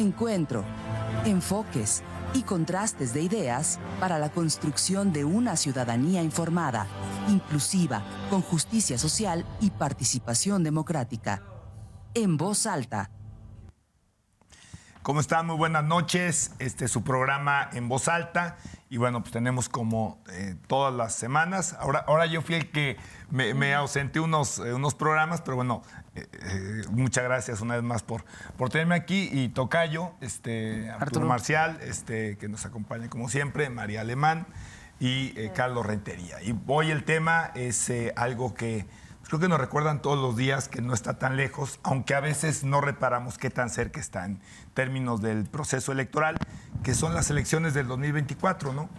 Encuentro, enfoques y contrastes de ideas para la construcción de una ciudadanía informada, inclusiva, con justicia social y participación democrática. En Voz Alta. ¿Cómo están? Muy buenas noches. Este es su programa En Voz Alta. Y bueno, pues tenemos como todas las semanas. Ahora yo fui el que me ausenté unos programas, pero bueno, muchas gracias una vez más por tenerme aquí. Y tocayo, Arturo Marcial, que nos acompaña como siempre, María Alemán y Carlos Rentería. Y hoy el tema es algo que creo que nos recuerdan todos los días, que no está tan lejos, aunque a veces no reparamos qué tan cerca está en términos del proceso electoral, que son las elecciones del 2024, ¿no?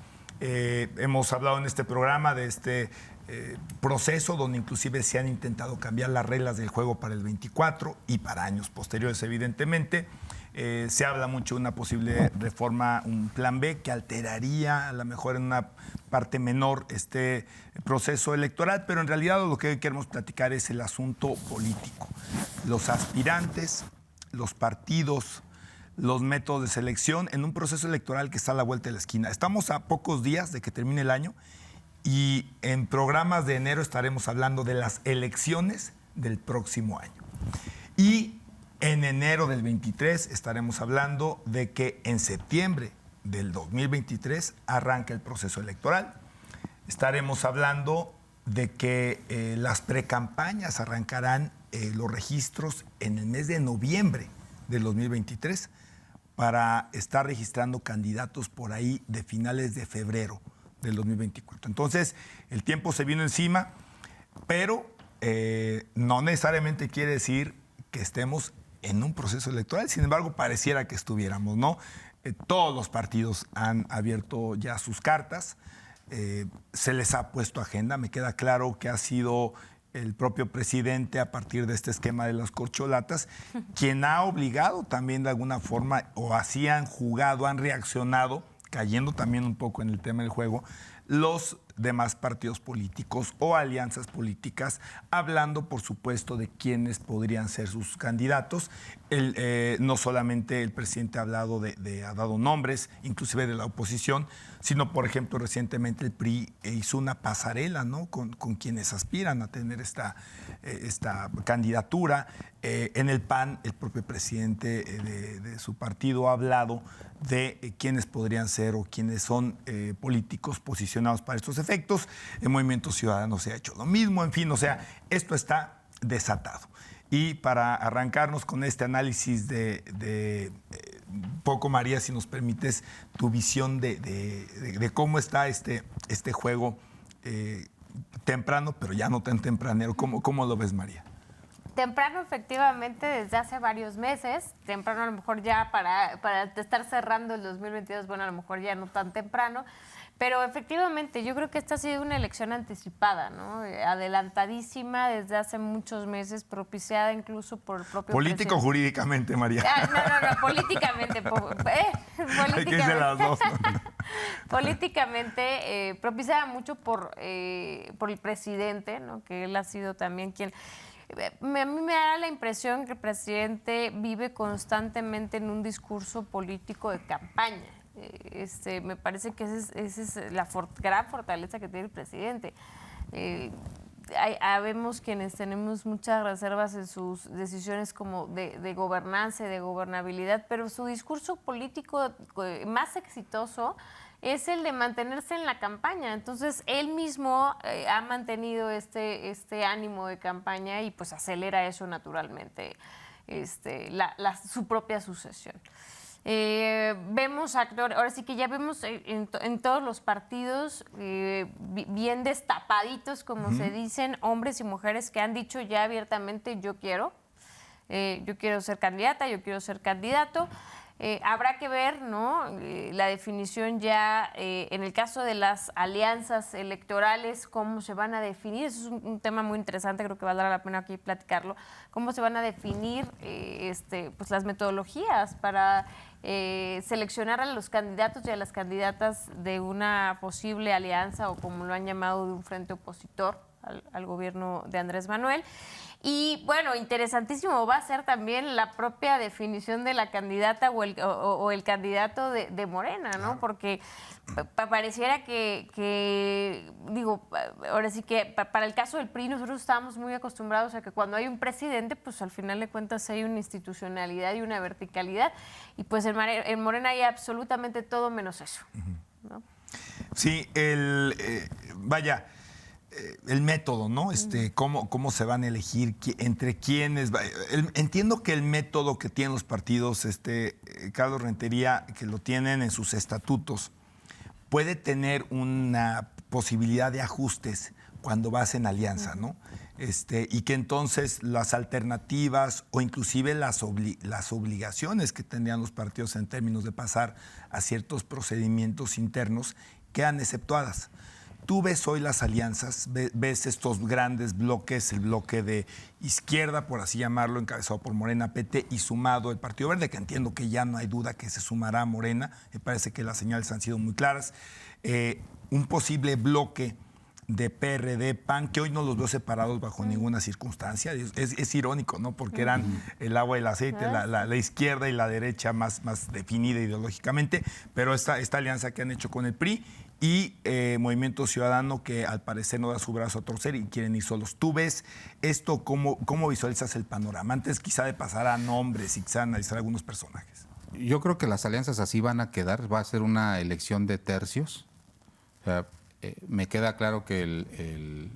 Hemos hablado en este programa de este proceso donde inclusive se han intentado cambiar las reglas del juego para el 24 y para años posteriores, evidentemente. Se habla mucho de una posible reforma, un plan B, que alteraría a lo mejor en una parte menor este proceso electoral, pero en realidad lo que queremos platicar es el asunto político. Los aspirantes, los partidos, los métodos de selección en un proceso electoral que está a la vuelta de la esquina. Estamos a pocos días de que termine el año y en programas de enero estaremos hablando de las elecciones del próximo año. Y en enero del 23 estaremos hablando de que en septiembre del 2023 arranca el proceso electoral. Estaremos hablando de que las precampañas arrancarán los registros en el mes de noviembre del 2023 para estar registrando candidatos por ahí de finales de febrero del 2024. Entonces, el tiempo se vino encima, pero no necesariamente quiere decir que estemos en un proceso electoral. Sin embargo, pareciera que estuviéramos, ¿no? Todos los partidos han abierto ya sus cartas, se les ha puesto agenda. Me queda claro que ha sido el propio presidente, a partir de este esquema de las corcholatas, quien ha obligado también de alguna forma, o así han jugado, han reaccionado, cayendo también un poco en el tema del juego, los demás partidos políticos o alianzas políticas, hablando, por supuesto, de quiénes podrían ser sus candidatos. No solamente el presidente ha hablado ha dado nombres, inclusive de la oposición, sino, por ejemplo, recientemente el PRI hizo una pasarela, ¿no?, con quienes aspiran a tener esta candidatura. En el PAN, el propio presidente de su partido ha hablado de quiénes podrían ser o quiénes son políticos posicionados para estos efectos. El Movimiento Ciudadano se ha hecho lo mismo. En fin, o sea, esto está desatado. Y para arrancarnos con este análisis un poco, María, si nos permites tu visión de cómo está este juego temprano, pero ya no tan tempranero. ¿Cómo lo ves, María? Temprano, efectivamente, desde hace varios meses. Temprano, a lo mejor ya para estar cerrando el 2022, bueno, a lo mejor ya no tan temprano. Pero efectivamente, yo creo que esta ha sido una elección anticipada, ¿no? Adelantadísima desde hace muchos meses, propiciada incluso por el propio Político-jurídicamente, María. No, políticamente. Hay que decir las dos, ¿no? Políticamente, propiciada mucho por el presidente, ¿no? Que él ha sido también quien... A mí me da la impresión que el presidente vive constantemente en un discurso político de campaña. Me parece que esa es la gran fortaleza que tiene el presidente. Habemos quienes tenemos muchas reservas en sus decisiones como de gobernanza y de gobernabilidad, pero su discurso político más exitoso es el de mantenerse en la campaña. Entonces, él mismo ha mantenido este ánimo de campaña y pues acelera eso naturalmente, su propia sucesión. Vemos actores, ahora sí que ya vemos en todos los partidos bien destapaditos, como se dicen, hombres y mujeres que han dicho ya abiertamente: yo quiero ser candidata, yo quiero ser candidato. Habrá que ver, ¿no?, la definición ya en el caso de las alianzas electorales, cómo se van a definir. Eso es un tema muy interesante, creo que valdrá la pena aquí platicarlo. Cómo se van a definir pues las metodologías para seleccionar a los candidatos y a las candidatas de una posible alianza, o como lo han llamado, de un frente opositor. al gobierno de Andrés Manuel. Y bueno, interesantísimo va a ser también la propia definición de la candidata o el candidato de Morena, ¿no? Porque pareciera que, digo, ahora sí que para el caso del PRI nosotros estábamos muy acostumbrados a que cuando hay un presidente, pues al final de cuentas hay una institucionalidad y una verticalidad. Y pues en Morena hay absolutamente todo menos eso, ¿no? Sí, vaya, el método, ¿no? Cómo se van a elegir, entre quiénes. Entiendo que el método que tienen los partidos, Carlos Rentería, que lo tienen en sus estatutos, puede tener una posibilidad de ajustes cuando vas en alianza, ¿no? Y que entonces las alternativas o inclusive las obligaciones que tendrían los partidos en términos de pasar a ciertos procedimientos internos quedan exceptuadas. Tú ves hoy las alianzas, ves estos grandes bloques, el bloque de izquierda, por así llamarlo, encabezado por Morena, PT, y sumado el Partido Verde, que entiendo que ya no hay duda que se sumará a Morena. Me parece que las señales han sido muy claras. Un posible bloque de PRD, PAN, que hoy no los veo separados bajo ninguna circunstancia. Es irónico, ¿no? Porque eran el agua y el aceite, la izquierda y la derecha más definida ideológicamente, pero esta alianza que han hecho con el PRI y Movimiento Ciudadano, que al parecer no da su brazo a torcer y quieren ir solos. ¿Tú ves esto? ¿Cómo visualizas el panorama? Antes quizá de pasar a nombres y quizá analizar algunos personajes. Yo creo que las alianzas así van a quedar, va a ser una elección de tercios. O sea, me queda claro que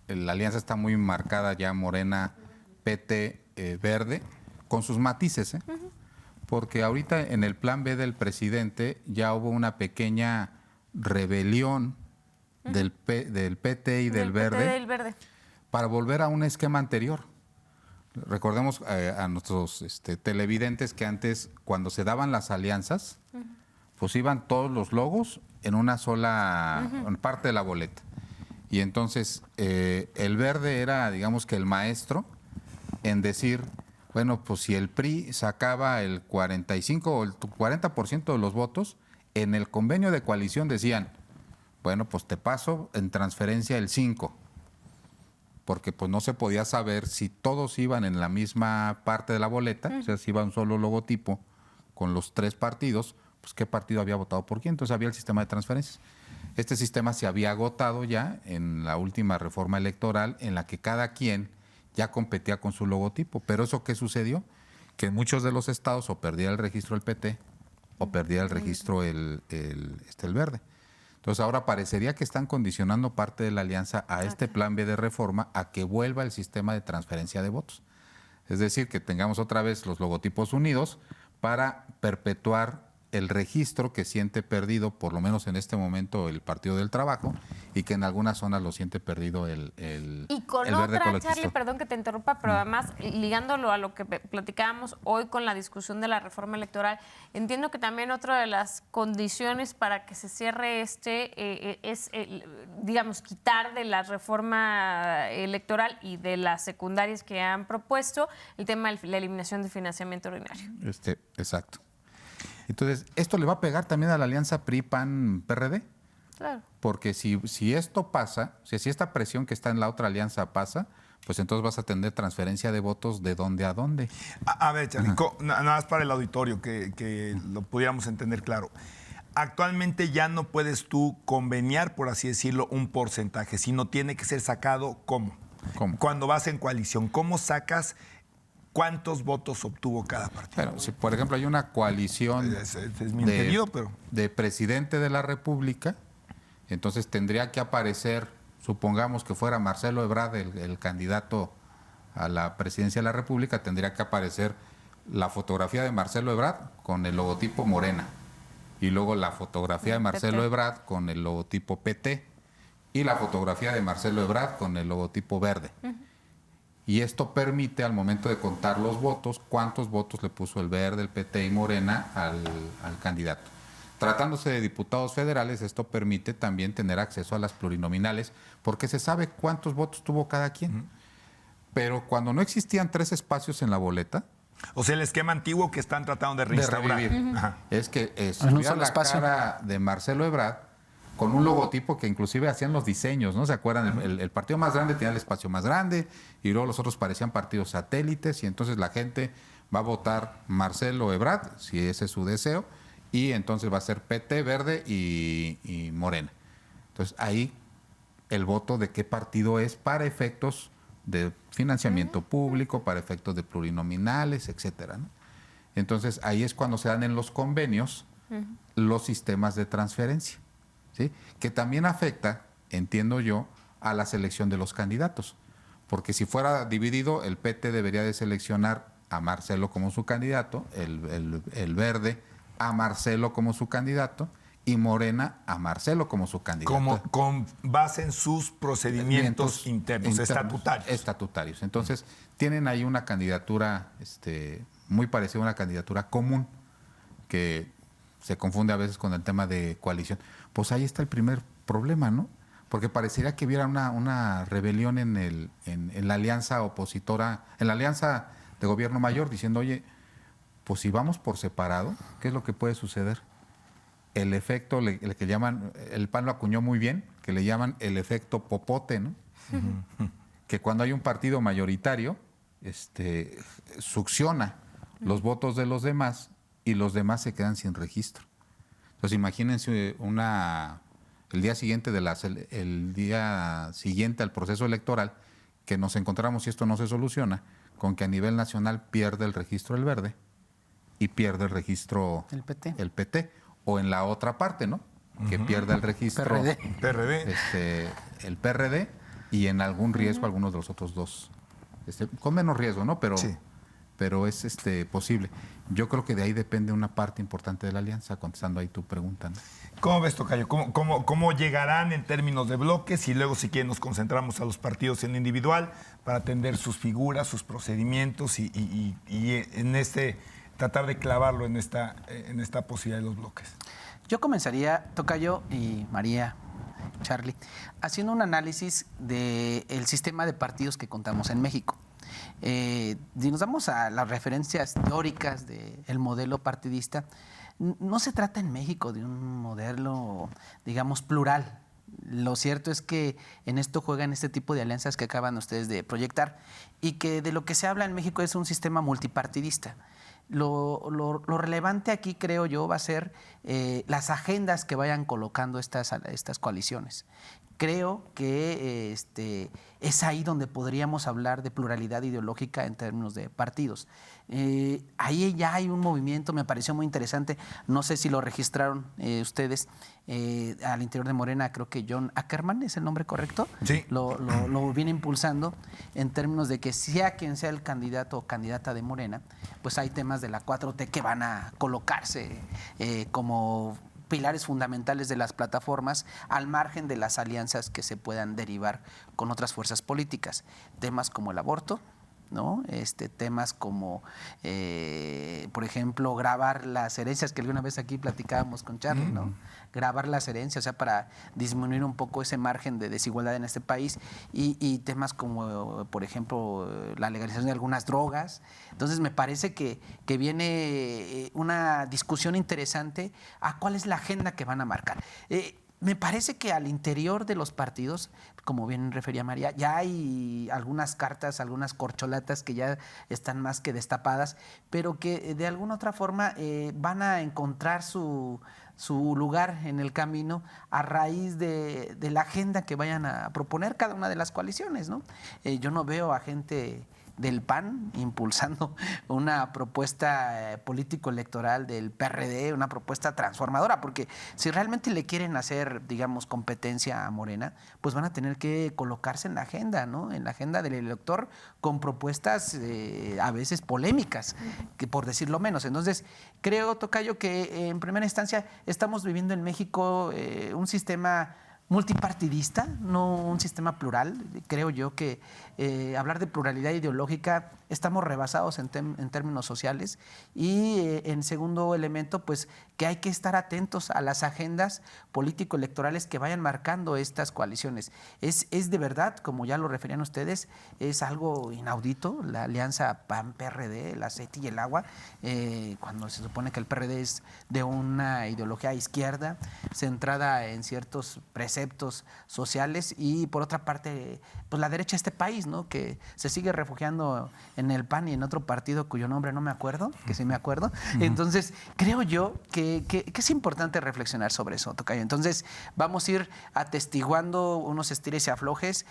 la alianza está muy marcada ya Morena, PT, Verde, con sus matices, porque ahorita en el plan B del presidente ya hubo una pequeña rebelión del PT y del Verde para volver a un esquema anterior. Recordemos a nuestros televidentes que antes, cuando se daban las alianzas, pues iban todos los logos en una sola parte de la boleta. Y entonces el Verde era, digamos que el maestro en decir, bueno, pues si el PRI sacaba el 45 o el 40% de los votos, en el convenio de coalición decían, bueno, pues te paso en transferencia el 5%, porque pues no se podía saber si todos iban en la misma parte de la boleta, o sea, si iba un solo logotipo con los tres partidos, pues qué partido había votado por quién. Entonces había el sistema de transferencias. Este sistema se había agotado ya en la última reforma electoral, en la que cada quien ya competía con su logotipo. Pero ¿eso qué sucedió? Que en muchos de los estados o perdía el registro el PT o perdía el registro el Verde. Entonces ahora parecería que están condicionando parte de la alianza a este plan B de reforma a que vuelva el sistema de transferencia de votos. Es decir, que tengamos otra vez los logotipos unidos para perpetuar el registro que siente perdido, por lo menos en este momento, el Partido del Trabajo, y que en algunas zonas lo siente perdido el y con el Verde otra, Ecologista. Charlie, perdón que te interrumpa, pero además, ligándolo a lo que platicábamos hoy con la discusión de la reforma electoral, entiendo que también otra de las condiciones para que se cierre es, digamos, quitar de la reforma electoral y de las secundarias que han propuesto el tema de la eliminación del financiamiento ordinario. Exacto. Entonces, esto le va a pegar también a la alianza PRI-PAN-PRD. Claro. Porque si esto pasa, o sea, si esta presión que está en la otra alianza pasa, pues entonces vas a tener transferencia de votos de dónde a dónde. A ver, Charly, nada más para el auditorio, que lo pudiéramos entender claro. Actualmente ya no puedes tú conveniar, por así decirlo, un porcentaje, sino tiene que ser sacado ¿cómo? Cuando vas en coalición, ¿cómo sacas cuántos votos obtuvo cada partido? Pero si, por ejemplo, hay una coalición de presidente de la República, entonces tendría que aparecer, supongamos que fuera Marcelo Ebrard el candidato a la presidencia de la República, tendría que aparecer la fotografía de Marcelo Ebrard con el logotipo Morena, y luego la fotografía de Marcelo Ebrard con el logotipo PT, y la fotografía de Marcelo Ebrard con el logotipo Verde. Y esto permite, al momento de contar los votos, cuántos votos le puso el Verde, el PT y Morena al candidato. Tratándose de diputados federales, esto permite también tener acceso a las plurinominales, porque se sabe cuántos votos tuvo cada quien. Pero cuando no existían 3 espacios en la boleta... O sea, el esquema antiguo que están tratando de reinstaurar. Es que estuviera la cara de Marcelo Ebrard, con un logotipo que inclusive hacían los diseños, ¿no? ¿Se acuerdan? El partido más grande tenía el espacio más grande y luego los otros parecían partidos satélites y entonces la gente va a votar Marcelo Ebrard, si ese es su deseo, y entonces va a ser PT, Verde y Morena. Entonces ahí el voto de qué partido es para efectos de financiamiento público, para efectos de plurinominales, etcétera, ¿no? Entonces ahí es cuando se dan en los convenios los sistemas de transferencia, ¿sí? Que también afecta, entiendo yo, a la selección de los candidatos. Porque si fuera dividido, el PT debería de seleccionar a Marcelo como su candidato, el Verde a Marcelo como su candidato y Morena a Marcelo como su candidato. Con base en sus procedimientos internos, estatutarios. Estatutarios. Entonces, tienen ahí una candidatura muy parecida a una candidatura común que se confunde a veces con el tema de coalición. Pues ahí está el primer problema, ¿no? Porque parecería que hubiera una rebelión en la alianza opositora, en la alianza de gobierno mayor, diciendo, oye, pues si vamos por separado, ¿qué es lo que puede suceder? El efecto, el que llaman, el PAN lo acuñó muy bien, que le llaman el efecto popote, ¿no? Que cuando hay un partido mayoritario, succiona los votos de los demás y los demás se quedan sin registro. Entonces imagínense el día siguiente al proceso electoral, que nos encontramos, si esto no se soluciona, con que a nivel nacional pierde el registro el Verde y pierde el registro el PT. O en la otra parte, ¿no? Que pierda el registro PRD. El PRD y en algún riesgo algunos de los otros dos. Con menos riesgo, ¿no? Pero, sí. pero es posible. Yo creo que de ahí depende una parte importante de la alianza, contestando ahí tu pregunta, ¿no? ¿Cómo ves, tocayo? ¿Cómo llegarán en términos de bloques? Y luego, si quieren, nos concentramos a los partidos en individual para atender sus figuras, sus procedimientos y en tratar de clavarlo en esta posibilidad de los bloques. Yo comenzaría, tocayo y María, Charlie, haciendo un análisis del sistema de partidos que contamos en México. Si nos damos a las referencias teóricas del modelo partidista, no se trata en México de un modelo, digamos, plural. Lo cierto es que en esto juegan este tipo de alianzas que acaban ustedes de proyectar y que de lo que se habla en México es un sistema multipartidista. Lo relevante aquí, creo yo, va a ser las agendas que vayan colocando estas coaliciones. Creo que es ahí donde podríamos hablar de pluralidad ideológica en términos de partidos. Ahí ya hay un movimiento, me pareció muy interesante, no sé si lo registraron ustedes, al interior de Morena, creo que John Ackerman es el nombre correcto, sí. Lo viene impulsando en términos de que sea quien sea el candidato o candidata de Morena, pues hay temas de la 4T que van a colocarse como pilares fundamentales de las plataformas al margen de las alianzas que se puedan derivar con otras fuerzas políticas. Temas como el aborto, ¿no? Temas como, por ejemplo, grabar las herencias, que alguna vez aquí platicábamos con Charlie, ¿no? Grabar las herencias, o sea, para disminuir un poco ese margen de desigualdad en este país y temas como, por ejemplo, la legalización de algunas drogas. Entonces, me parece que viene una discusión interesante a cuál es la agenda que van a marcar. Me parece que al interior de los partidos, como bien refería María, ya hay algunas cartas, algunas corcholatas que ya están más que destapadas, pero que de alguna otra forma van a encontrar su lugar en el camino a raíz de la agenda que vayan a proponer cada una de las coaliciones, ¿no? Yo no veo a gente del PAN impulsando una propuesta político-electoral del PRD, una propuesta transformadora, porque si realmente le quieren hacer, digamos, competencia a Morena, pues van a tener que colocarse en la agenda, ¿no? En la agenda del elector con propuestas a veces polémicas, que por decirlo menos. Entonces, creo, tocayo, que en primera instancia estamos viviendo en México un sistema multipartidista, no un sistema plural. Creo yo que hablar de pluralidad ideológica estamos rebasados en términos sociales. Y en segundo elemento, pues que hay que estar atentos a las agendas político-electorales que vayan marcando estas coaliciones. Es de verdad, como ya lo referían ustedes, es algo inaudito, la alianza PAN-PRD, el aceite y el agua, cuando se supone que el PRD es de una ideología izquierda, centrada en ciertos preceptos sociales, y por otra parte, pues la derecha de este país, ¿no? Que se sigue refugiando en el PAN y en otro partido cuyo nombre no me acuerdo, que sí me acuerdo. Entonces, creo yo que es importante reflexionar sobre eso, tocayo. Entonces, vamos a ir atestiguando unos estires y aflojes.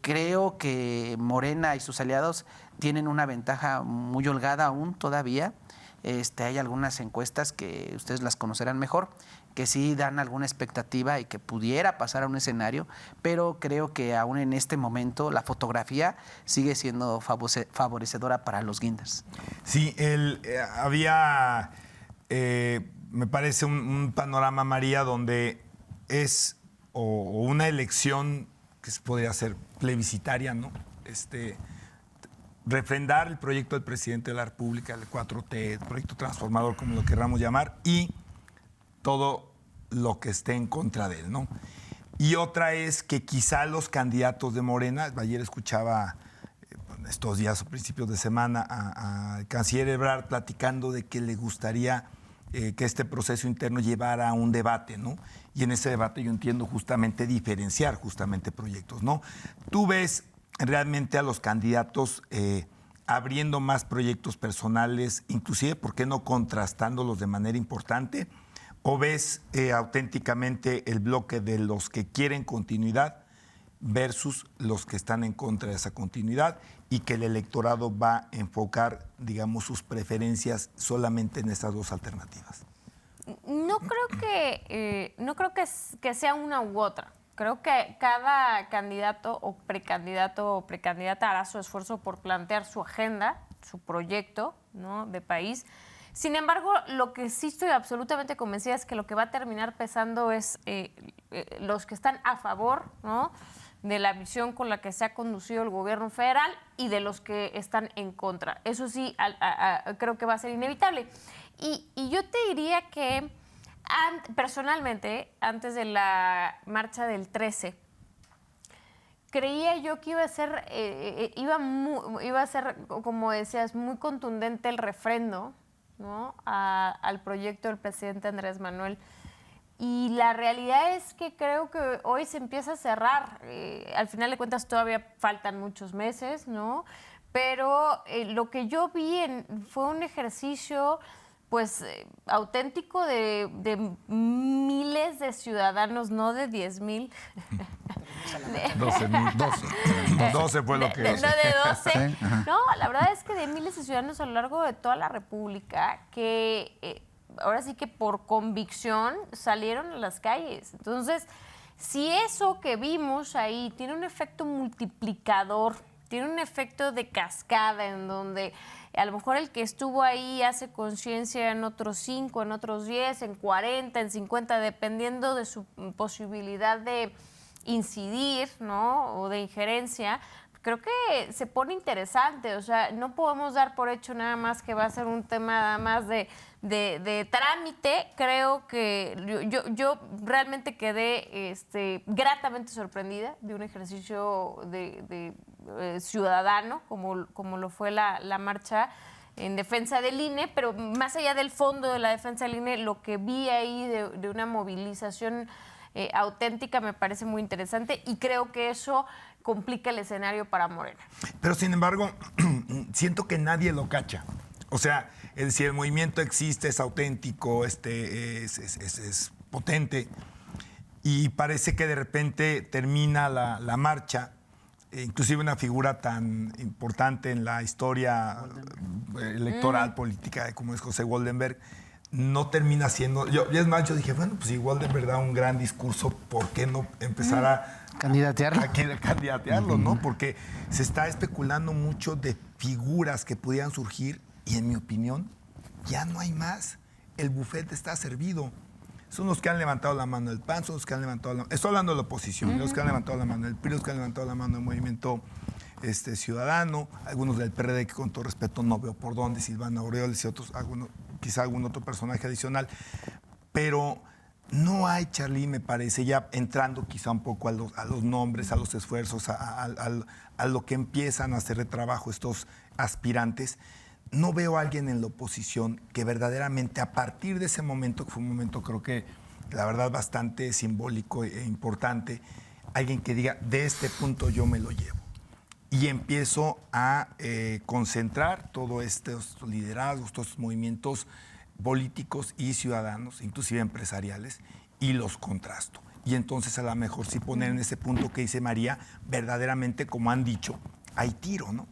Creo que Morena y sus aliados tienen una ventaja muy holgada aún todavía. Hay algunas encuestas que ustedes las conocerán mejor, que sí dan alguna expectativa y que pudiera pasar a un escenario, pero creo que aún en este momento la fotografía sigue siendo favorecedora para los guinders. Sí, había, me parece, un panorama, María, donde es o una elección que se podría ser plebiscitaria, ¿no? Refrendar el proyecto del presidente de la República, el 4T, el proyecto transformador, como lo querramos llamar, y todo lo que esté en contra de él, ¿no? Y otra es que quizá los candidatos de Morena, ayer escuchaba estos días o principios de semana al canciller Ebrard platicando de que le gustaría que este proceso interno llevara a un debate, ¿no? Y en ese debate yo entiendo justamente diferenciar justamente proyectos, ¿no? Tú ves realmente a los candidatos abriendo más proyectos personales, inclusive, ¿por qué no contrastándolos de manera importante? ¿O ves auténticamente el bloque de los que quieren continuidad versus los que están en contra de esa continuidad y que el electorado va a enfocar, digamos, sus preferencias solamente en esas dos alternativas? No creo que sea una u otra. Creo que cada candidato o precandidata hará su esfuerzo por plantear su agenda, su proyecto, ¿no?, de país. Sin embargo, lo que sí estoy absolutamente convencida es que lo que va a terminar pesando es los que están a favor, ¿no?, de la visión con la que se ha conducido el gobierno federal y de los que están en contra. Eso sí, creo que va a ser inevitable. Y yo te diría que personalmente, antes de la marcha del 13, creía yo que iba a ser, como decías, muy contundente el refrendo, ¿no?, al proyecto del presidente Andrés Manuel. Y la realidad es que creo que hoy se empieza a cerrar. Al final de cuentas todavía faltan muchos meses, ¿no? Pero lo que yo vi fue un ejercicio pues auténtico de miles de ciudadanos, no de 10,000. 12 fue lo que... No, de 12. Sí, no, la verdad es que de miles de ciudadanos a lo largo de toda la República que ahora sí que por convicción salieron a las calles. Entonces, si eso que vimos ahí tiene un efecto multiplicador, tiene un efecto de cascada en donde a lo mejor el que estuvo ahí hace conciencia en otros 5, en otros 10, en 40, en 50, dependiendo de su posibilidad de incidir, ¿no?, o de injerencia, creo que se pone interesante. O sea, no podemos dar por hecho nada más que va a ser un tema nada más de trámite. Creo que yo realmente quedé gratamente sorprendida de un ejercicio de ciudadano como lo fue la marcha en defensa del INE, pero más allá del fondo de la defensa del INE, lo que vi ahí de una movilización auténtica me parece muy interesante y creo que eso complica el escenario para Morena. Pero sin embargo, siento que nadie lo cacha. O sea, es decir, el movimiento existe, es auténtico, es potente, y parece que de repente termina la marcha, inclusive una figura tan importante en la historia electoral, política, como es José Goldenberg, no termina siendo... Yo dije, bueno, pues si Goldenberg da un gran discurso, ¿por qué no empezar a candidatearlo, ¿no? Porque se está especulando mucho de figuras que pudieran surgir y, en mi opinión, ya no hay más. El buffet está servido. son los que han levantado la mano del PAN, son los que han levantado la... Estoy hablando de la oposición, los que han levantado la mano del PRI, los que han levantado la mano del Movimiento Ciudadano, algunos del PRD que con todo respeto no veo por dónde, Silvana Aureoles y otros, quizá algún otro personaje adicional, pero no hay, Charly, me parece, ya entrando quizá un poco a los nombres, a los esfuerzos, a lo que empiezan a hacer de trabajo estos aspirantes. No veo a alguien en la oposición que verdaderamente a partir de ese momento, que fue un momento creo que la verdad bastante simbólico e importante, alguien que diga, de este punto yo me lo llevo. Y empiezo a concentrar todos estos liderazgos, todos estos movimientos políticos y ciudadanos, inclusive empresariales, y los contrasto. Y entonces a lo mejor sí poner en ese punto que dice María, verdaderamente, como han dicho, hay tiro, ¿no?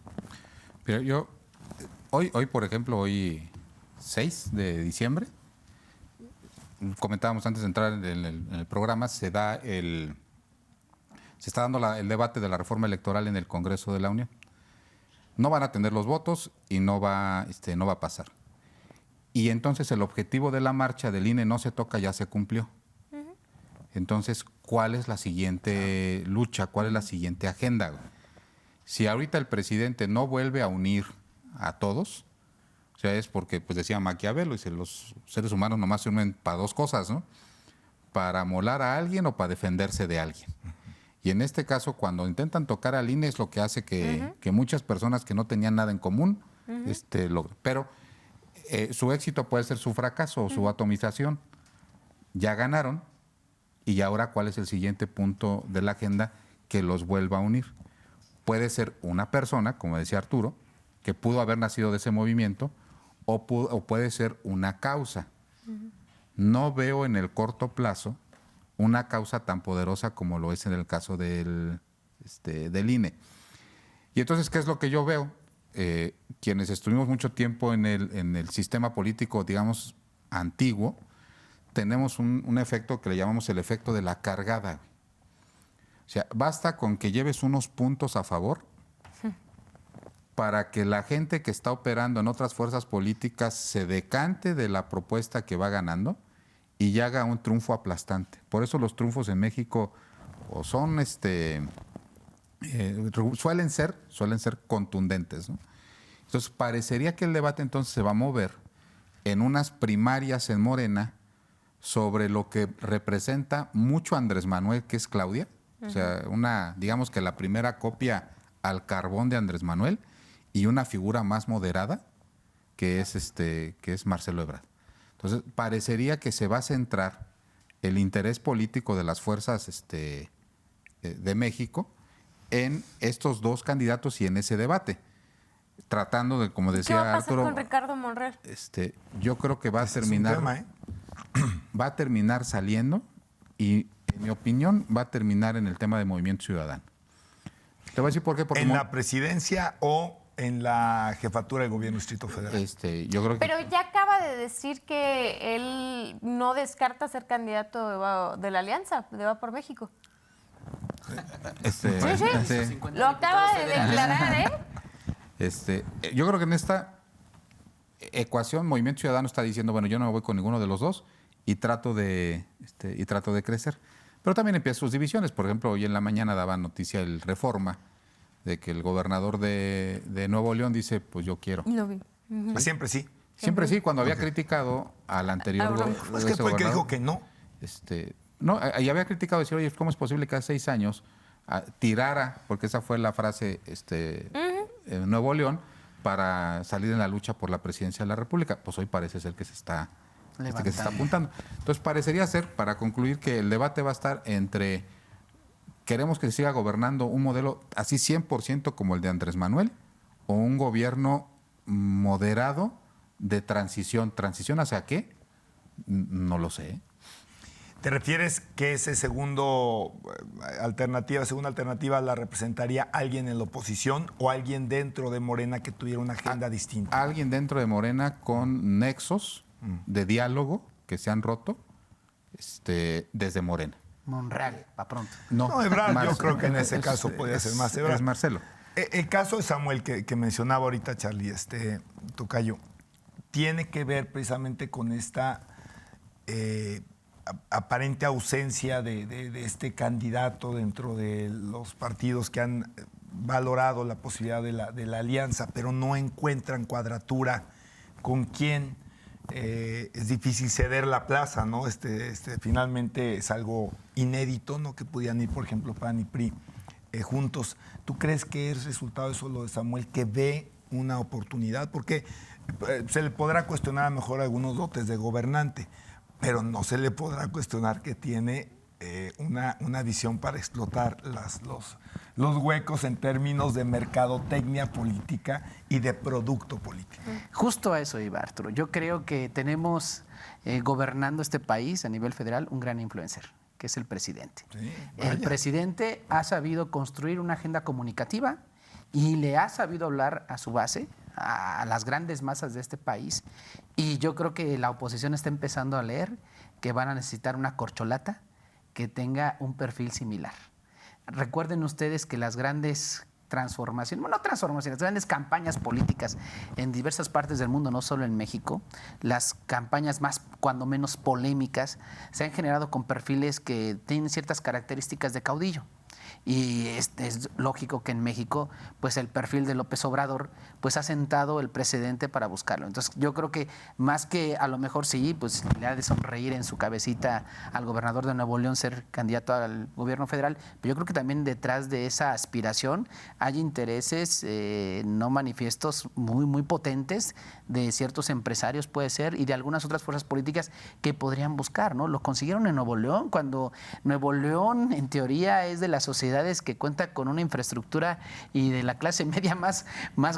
Pero yo, hoy por ejemplo, hoy 6 de diciembre, comentábamos antes de entrar en el programa, se está dando el debate de la reforma electoral en el Congreso de la Unión. No van a tener los votos y no va a pasar. Y entonces el objetivo de la marcha del INE no se toca, ya se cumplió. Entonces, ¿cuál es la siguiente lucha? ¿Cuál es la siguiente agenda? Si ahorita el presidente no vuelve a unir a todos, o sea, es porque, pues decía Maquiavelo, dice, los seres humanos nomás se unen para dos cosas, ¿no? Para molar a alguien o para defenderse de alguien. Y en este caso, cuando intentan tocar al INE, es lo que hace que muchas personas que no tenían nada en común, logren. Pero su éxito puede ser su fracaso o su atomización. Ya ganaron, y ahora, ¿cuál es el siguiente punto de la agenda que los vuelva a unir? Puede ser una persona, como decía Arturo, que pudo haber nacido de ese movimiento, o puede ser una causa. No veo en el corto plazo una causa tan poderosa como lo es en el caso del INE. Y entonces, ¿qué es lo que yo veo? Quienes estuvimos mucho tiempo en el sistema político, digamos, antiguo, tenemos un efecto que le llamamos el efecto de la cargada. O sea, basta con que lleves unos puntos a favor para que la gente que está operando en otras fuerzas políticas se decante de la propuesta que va ganando y haga un triunfo aplastante. Por eso los triunfos en México o son suelen ser contundentes, ¿no? Entonces parecería que el debate entonces se va a mover en unas primarias en Morena sobre lo que representa mucho Andrés Manuel, que es Claudia, o sea, digamos que la primera copia al carbón de Andrés Manuel, y una figura más moderada que es Marcelo Ebrard. Entonces parecería que se va a centrar el interés político de las fuerzas de México en estos dos candidatos y en ese debate, tratando de, como decía ¿Qué va a pasar Arturo, con Ricardo Monreal? yo creo que va a terminar, va a terminar saliendo, y en mi opinión va a terminar en el tema de Movimiento Ciudadano. Te voy a decir por qué. Porque ¿En la presidencia o en la jefatura del gobierno del Distrito Federal? Yo creo que Pero ya acaba de decir que él no descarta ser candidato de la Alianza, de Va por México. sí. Lo acaba de declarar, Yo creo que en esta ecuación Movimiento Ciudadano está diciendo, bueno, yo no me voy con ninguno de los dos y trato de crecer. Pero también empiezan sus divisiones. Por ejemplo, hoy en la mañana daba noticia el Reforma de que el gobernador de Nuevo León dice, pues yo quiero. Lo vi. Siempre sí. Siempre sí, cuando había criticado al anterior Es que fue el que dijo que no. No, y había criticado, decir, oye, ¿cómo es posible que hace 6 años tirara, porque esa fue la frase, en Nuevo León, para salir en la lucha por la presidencia de la República? Pues hoy parece ser que se está apuntando. Entonces parecería ser, para concluir, que el debate va a estar entre queremos que se siga gobernando un modelo así 100% como el de Andrés Manuel, o un gobierno moderado de transición. ¿Transición hacia qué? No lo sé. ¿Te refieres que ese segunda alternativa la representaría alguien en la oposición o alguien dentro de Morena que tuviera una agenda distinta? Alguien dentro de Morena con nexos de diálogo que se han roto desde Morena. Monreal, para pronto. No, Ebrard, yo creo que en ese caso podría ser más Ebrard. Es Marcelo. El caso de Samuel que mencionaba ahorita Charly, tocayo, tiene que ver precisamente con esta aparente ausencia de este candidato dentro de los partidos que han valorado la posibilidad de la alianza, pero no encuentran cuadratura con quién. Es difícil ceder la plaza, ¿no? Finalmente es algo inédito, ¿no? Que pudieran ir, por ejemplo, PAN y PRI juntos. ¿Tú crees que es resultado de eso lo de Samuel, que ve una oportunidad? Porque se le podrá cuestionar a lo mejor algunos dotes de gobernante, pero no se le podrá cuestionar que tiene una visión para explotar los huecos en términos de mercadotecnia política y de producto político. Justo a eso iba, Arturo. Yo creo que tenemos gobernando este país a nivel federal un gran influencer, que es el presidente. Sí, el presidente ha sabido construir una agenda comunicativa y le ha sabido hablar a su base, a las grandes masas de este país. Y yo creo que la oposición está empezando a leer que van a necesitar una corcholata que tenga un perfil similar. Recuerden ustedes que las grandes transformaciones, bueno, no transformaciones, las grandes campañas políticas en diversas partes del mundo, no solo en México, las campañas más, cuando menos polémicas, se han generado con perfiles que tienen ciertas características de caudillo. Y es lógico que en México, pues el perfil de López Obrador, pues ha sentado el precedente para buscarlo. Entonces yo creo que más que a lo mejor sí, pues le ha de sonreír en su cabecita al gobernador de Nuevo León ser candidato al gobierno federal, pero yo creo que también detrás de esa aspiración hay intereses no manifiestos muy potentes de ciertos empresarios, puede ser, y de algunas otras fuerzas políticas que podrían buscar, ¿no? Lo consiguieron en Nuevo León, cuando Nuevo León en teoría es de las sociedades que cuenta con una infraestructura y de la clase media más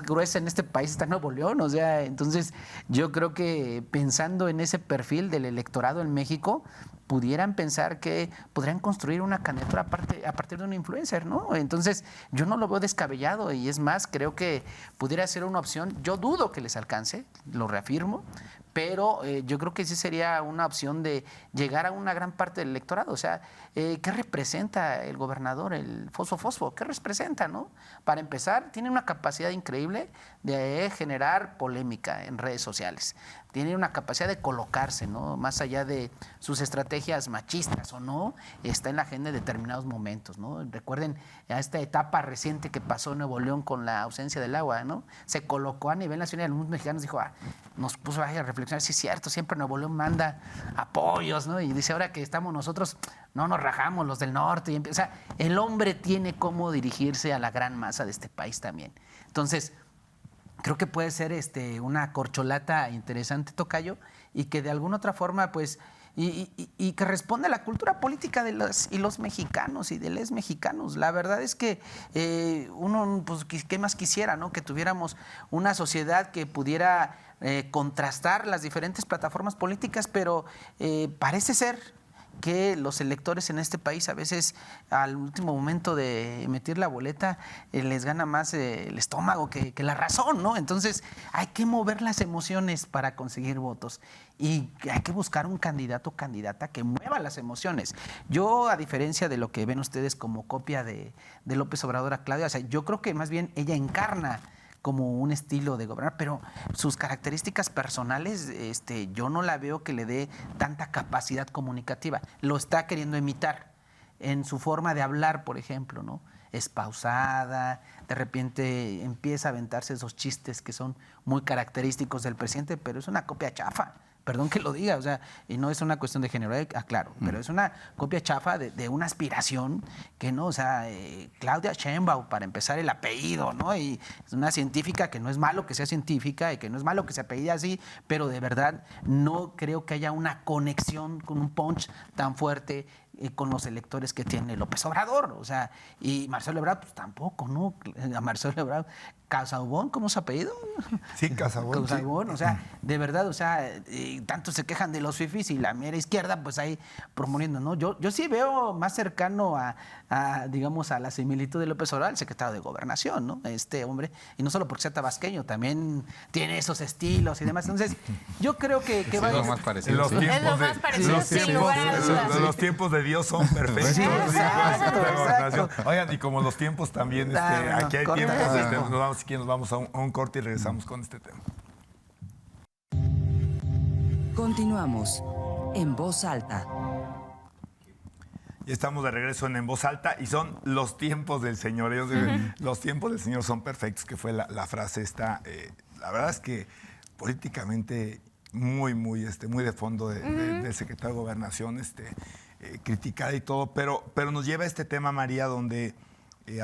gruesa en este país está Nuevo León. O sea, entonces yo creo que pensando en ese perfil del electorado en México, pudieran pensar que podrían construir una candidatura a partir de un influencer, ¿no? Entonces, yo no lo veo descabellado y es más, creo que pudiera ser una opción. Yo dudo que les alcance, lo reafirmo, pero yo creo que sí sería una opción de llegar a una gran parte del electorado. O sea, ¿qué representa el gobernador, el Fosfo? ¿Qué representa, no? Para empezar, tiene una capacidad increíble de generar polémica en redes sociales. Tiene una capacidad de colocarse, ¿no? Más allá de sus estrategias machistas o no, está en la agenda en determinados momentos, ¿no? Recuerden a esta etapa reciente que pasó en Nuevo León con la ausencia del agua, ¿no? Se colocó a nivel nacional, algunos mexicanos dijo, nos puso a reflexionar, sí es cierto, siempre Nuevo León manda apoyos, ¿no? Y dice, ahora que estamos nosotros, no nos rajamos los del norte. Y o sea, el hombre tiene cómo dirigirse a la gran masa de este país también. Entonces, creo que puede ser una corcholata interesante, tocayo, y que de alguna otra forma, pues, y que responde a la cultura política de los mexicanos y de los mexicanos. La verdad es que uno, pues, ¿qué más quisiera, no? Que tuviéramos una sociedad que pudiera contrastar las diferentes plataformas políticas, pero parece ser que los electores en este país a veces al último momento de emitir la boleta les gana más el estómago que la razón, ¿no? Entonces hay que mover las emociones para conseguir votos y hay que buscar un candidato o candidata que mueva las emociones. Yo, a diferencia de lo que ven ustedes como copia de López Obrador a Claudia, o sea, yo creo que más bien ella encarna como un estilo de gobernar, pero sus características personales, yo no la veo que le dé tanta capacidad comunicativa. Lo está queriendo imitar en su forma de hablar, por ejemplo, ¿no? Es pausada, de repente empieza a aventarse esos chistes que son muy característicos del presidente, pero es una copia chafa. Perdón que lo diga, o sea, y no es una cuestión de género, aclaro, pero es una copia chafa de una aspiración que no, o sea, Claudia Sheinbaum, para empezar el apellido, ¿no? Y es una científica que no es malo que sea científica y que no es malo que se apellide así, pero de verdad no creo que haya una conexión con un punch tan fuerte con los electores que tiene López Obrador, o sea, y Marcelo Ebrard, pues tampoco, ¿no? A Marcelo Ebrard, Casaubon, ¿cómo es su apellido? Sí, Casaubon. Casaubon, sí. O sea, de verdad, o sea, tanto se quejan de los fifis y la mera izquierda, pues ahí promoviendo, ¿no? Yo sí veo más cercano digamos, a la similitud de López Obrador, el secretario de Gobernación, ¿no? Este hombre, y no solo porque sea tabasqueño, también tiene esos estilos y demás. Entonces, yo creo que sí, va lo más parecido. Los tiempos es lo más parecido, sin lugar a dudas. los tiempos de Dios son perfectos. Sí, exacto. Oigan, y como los tiempos también, Bueno, aquí hay correcto. tiempos, nos vamos a un corte y regresamos con este tema. Continuamos en Voz Alta. Ya estamos de regreso en Voz Alta y son los tiempos del Señor. Los tiempos del Señor son perfectos, que fue la frase esta. La verdad es que políticamente muy de fondo del secretario de Gobernación, criticada y todo, pero nos lleva a este tema, María, donde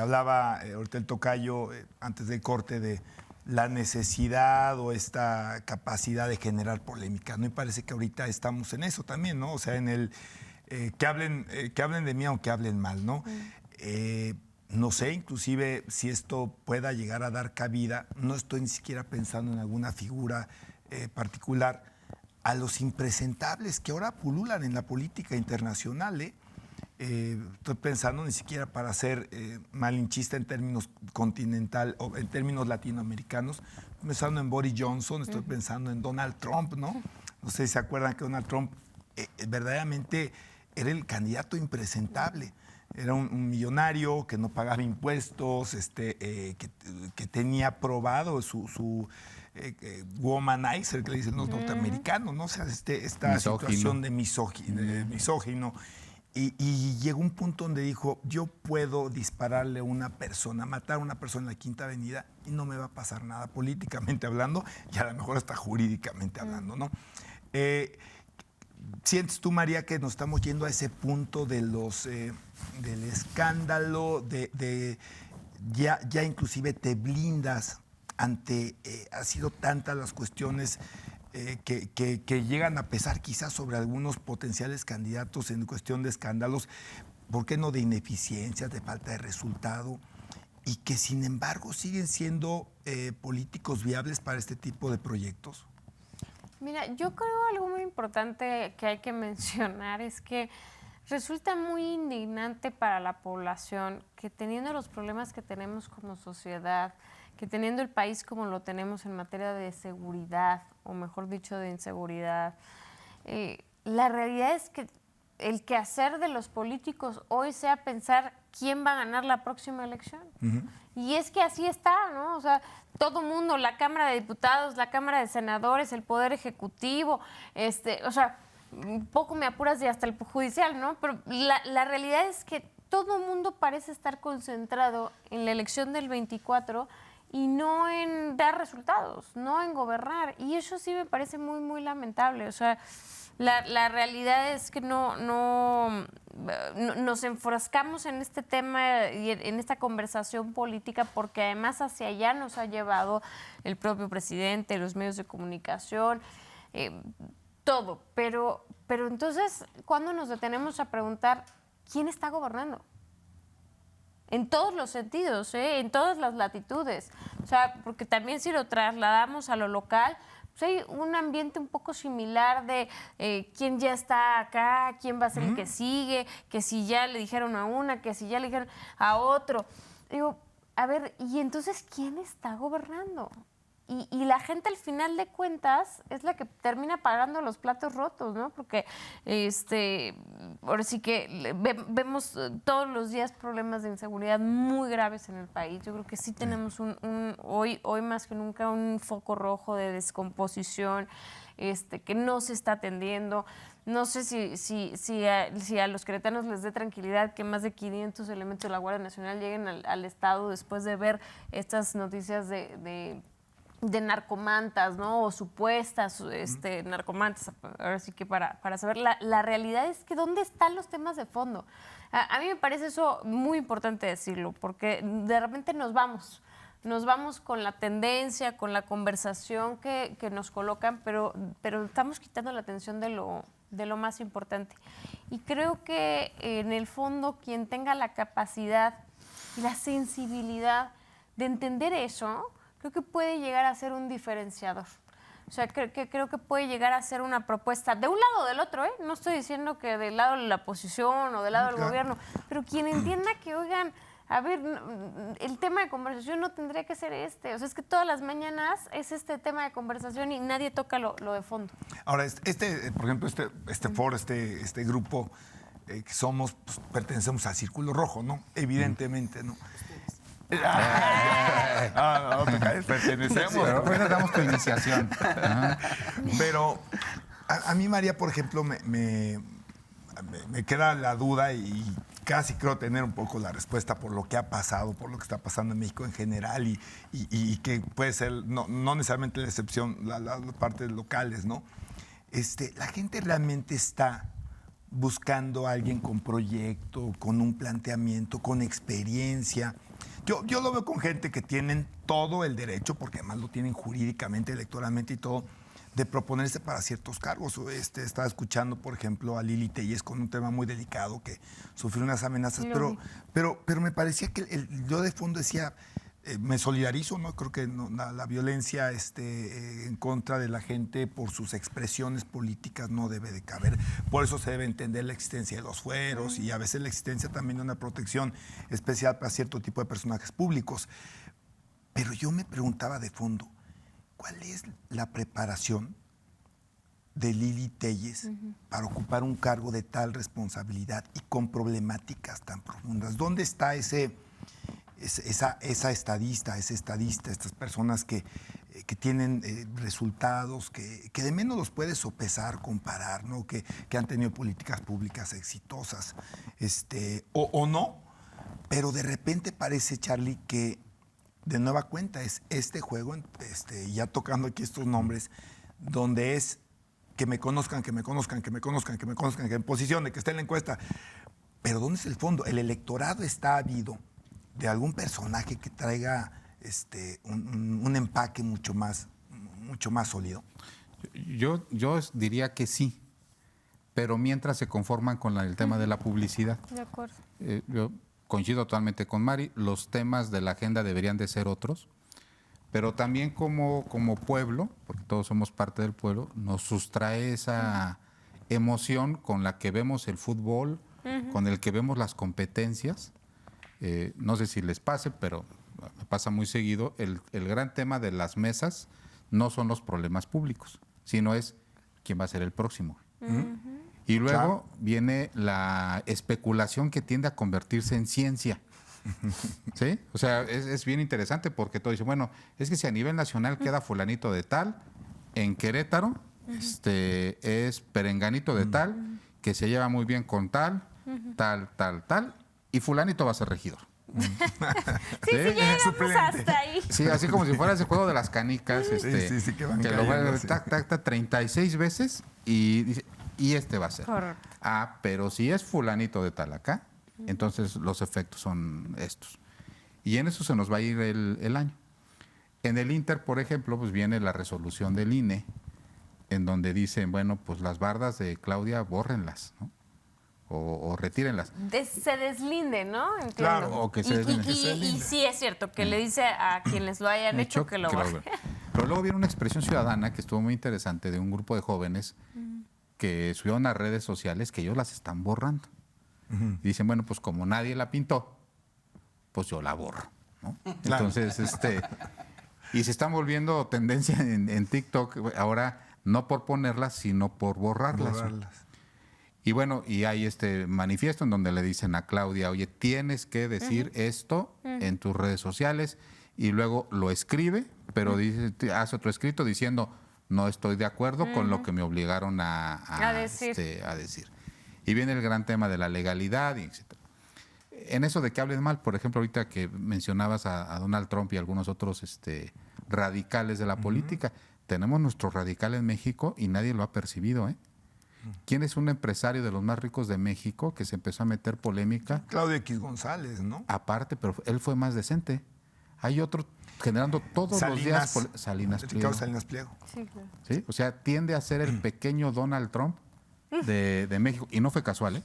hablaba ahorita el tocayo antes del corte de la necesidad o esta capacidad de generar polémica, ¿no? Y parece que ahorita estamos en eso también, ¿no? O sea, en el que hablen de mí aunque hablen mal, ¿no? No sé, inclusive si esto pueda llegar a dar cabida, no estoy ni siquiera pensando en alguna figura particular, a los impresentables que ahora pululan en la política internacional, estoy pensando ni siquiera para ser malinchista en términos continental o en términos latinoamericanos, estoy pensando en Boris Johnson, estoy pensando en Donald Trump, ¿no? No sé si se acuerdan que Donald Trump verdaderamente era el candidato impresentable. Era un millonario que no pagaba impuestos, que tenía aprobado su womanizer, que le dicen los norteamericanos, ¿no? O sea, esta situación de misógino. Y llegó un punto donde dijo, yo puedo dispararle a una persona, matar a una persona en la Quinta Avenida y no me va a pasar nada políticamente hablando y a lo mejor hasta jurídicamente hablando, ¿no? ¿Sientes tú, María, que nos estamos yendo a ese punto de del escándalo, ya inclusive te blindas ante, ha sido tantas las cuestiones que llegan a pesar quizás sobre algunos potenciales candidatos en cuestión de escándalos, ¿por qué no de ineficiencias, de falta de resultado? Y que sin embargo siguen siendo políticos viables para este tipo de proyectos. Mira, yo creo algo muy importante que hay que mencionar es que resulta muy indignante para la población que teniendo los problemas que tenemos como sociedad, que teniendo el país como lo tenemos en materia de seguridad, o mejor dicho, de inseguridad, la realidad es que el quehacer de los políticos hoy sea pensar quién va a ganar la próxima elección. Y es que así está, ¿no? O sea, todo mundo, la Cámara de Diputados, la Cámara de Senadores, el Poder Ejecutivo, o sea, poco me apuras y hasta el judicial, ¿no? Pero la realidad es que todo mundo parece estar concentrado en la elección del 24 y no en dar resultados, no en gobernar. Y eso sí me parece muy lamentable. O sea, la realidad es que no nos enfrascamos en este tema y en esta conversación política porque además hacia allá nos ha llevado el propio presidente, los medios de comunicación, todo. Pero entonces, ¿cuándo nos detenemos a preguntar quién está gobernando? En todos los sentidos, en todas las latitudes. O sea, porque también si lo trasladamos a lo local, pues hay un ambiente un poco similar de quién ya está acá, quién va a ser el que sigue, que si ya le dijeron a una, que si ya le dijeron a otro. Digo, a ver, ¿y entonces quién está gobernando? Y la gente al final de cuentas es la que termina pagando los platos rotos, ¿no? Porque ahora sí que vemos todos los días problemas de inseguridad muy graves en el país. Yo creo que sí tenemos hoy más que nunca un foco rojo de descomposición que no se está atendiendo. No sé si a los queretanos les dé tranquilidad que más de 500 elementos de la Guardia Nacional lleguen al Estado después de ver estas noticias de narcomantas, ¿no? O supuestas narcomantas, ahora sí que para saber. La realidad es que ¿dónde están los temas de fondo? A mí me parece eso muy importante decirlo, porque de repente nos vamos con la tendencia, con la conversación que nos colocan, pero estamos quitando la atención de lo más importante. Y creo que en el fondo quien tenga la capacidad y la sensibilidad de entender eso, creo que puede llegar a ser un diferenciador. O sea, creo que puede llegar a ser una propuesta de un lado o del otro, ¿eh? No estoy diciendo que del lado de la oposición o del lado del gobierno, pero quien entienda que, oigan, a ver, el tema de conversación no tendría que ser O sea, es que todas las mañanas es este tema de conversación y nadie toca lo de fondo. Ahora, por ejemplo, este foro, este grupo que somos, pues, pertenecemos al Círculo Rojo, ¿no? Evidentemente, ¿no? No te caes, pertenecemos. Después le damos tu iniciación. Pero a mí, María, por ejemplo, me queda la duda y casi creo tener un poco la respuesta por lo que ha pasado, por lo que está pasando en México en general y que puede ser, no necesariamente la excepción, las partes locales, ¿no? La gente realmente está buscando a alguien con proyecto, con un planteamiento, con experiencia. Yo lo veo con gente que tienen todo el derecho, porque además lo tienen jurídicamente, electoralmente y todo, de proponerse para ciertos cargos. Estaba escuchando, por ejemplo, a Lili Telles con un tema muy delicado que sufrió unas amenazas, pero me parecía que yo de fondo decía, me solidarizo, ¿no? Creo que la violencia en contra de la gente por sus expresiones políticas no debe de caber. Por eso se debe entender la existencia de los fueros y a veces la existencia también de una protección especial para cierto tipo de personajes públicos. Pero yo me preguntaba de fondo, ¿cuál es la preparación de Lili Telles para ocupar un cargo de tal responsabilidad y con problemáticas tan profundas? ¿Dónde está esa estadista, estas personas que tienen resultados, que de menos los puedes sopesar, comparar, ¿no? Que han tenido políticas públicas exitosas, o no, pero de repente parece, Charlie, que de nueva cuenta es este juego, ya tocando aquí estos nombres, donde es que me conozcan, que me posicione, que esté en la encuesta. Pero ¿dónde es el fondo? El electorado está ávido de algún personaje que traiga un empaque mucho más sólido. Yo diría que sí, pero mientras se conforman con el tema de la publicidad. De acuerdo. Yo coincido totalmente con Mari, los temas de la agenda deberían de ser otros, pero también como pueblo, porque todos somos parte del pueblo, nos sustrae esa emoción con la que vemos el fútbol, con el que vemos las competencias. No sé si les pase, pero me pasa muy seguido, el gran tema de las mesas no son los problemas públicos, sino es quién va a ser el próximo. Y luego viene la especulación que tiende a convertirse en ciencia. ¿Sí? O sea, es bien interesante porque todo dice, bueno, es que si a nivel nacional queda fulanito de tal, en Querétaro es perenganito de tal, que se lleva muy bien con tal, tal, y fulanito va a ser regidor. Sí, llegamos hasta ahí. Sí, así como si fuera ese juego de las canicas, sí, que van que lo cayendo, va 36 veces y dice, y va a ser. Correcto. Ah, pero si es fulanito de tal acá, entonces los efectos son estos. Y en eso se nos va a ir el año. En el Inter, por ejemplo, pues viene la resolución del INE, en donde dicen, bueno, pues las bardas de Claudia, bórrenlas, ¿no? O retírenlas. Se deslinde, ¿no? Entiendo. Claro, o que se deslinde. Y sí es cierto, que le dice a quienes lo hayan hecho que lo borren. Pero luego viene una expresión ciudadana que estuvo muy interesante de un grupo de jóvenes que subieron a redes sociales que ellos las están borrando. Y dicen, bueno, pues como nadie la pintó, pues yo la borro, ¿no? Claro. Entonces, y se están volviendo tendencia en TikTok ahora, no por ponerlas, sino por borrarlas. Y bueno, y hay este manifiesto en donde le dicen a Claudia, oye, tienes que decir esto en tus redes sociales, y luego lo escribe, pero hace otro escrito diciendo, no estoy de acuerdo con lo que me obligaron a decir. Y viene el gran tema de la legalidad, y etc. En eso de que hablen mal, por ejemplo, ahorita que mencionabas a Donald Trump y algunos otros radicales de la política, tenemos nuestro radical en México y nadie lo ha percibido, ¿eh? ¿Quién es un empresario de los más ricos de México que se empezó a meter polémica? Claudio X González, ¿no? Aparte, pero él fue más decente. Hay otro generando todos los días... Salinas Pliego. Salinas Pliego. Sí, claro. ¿Sí? O sea, tiende a ser el pequeño Donald Trump de México. Y no fue casual, ¿eh?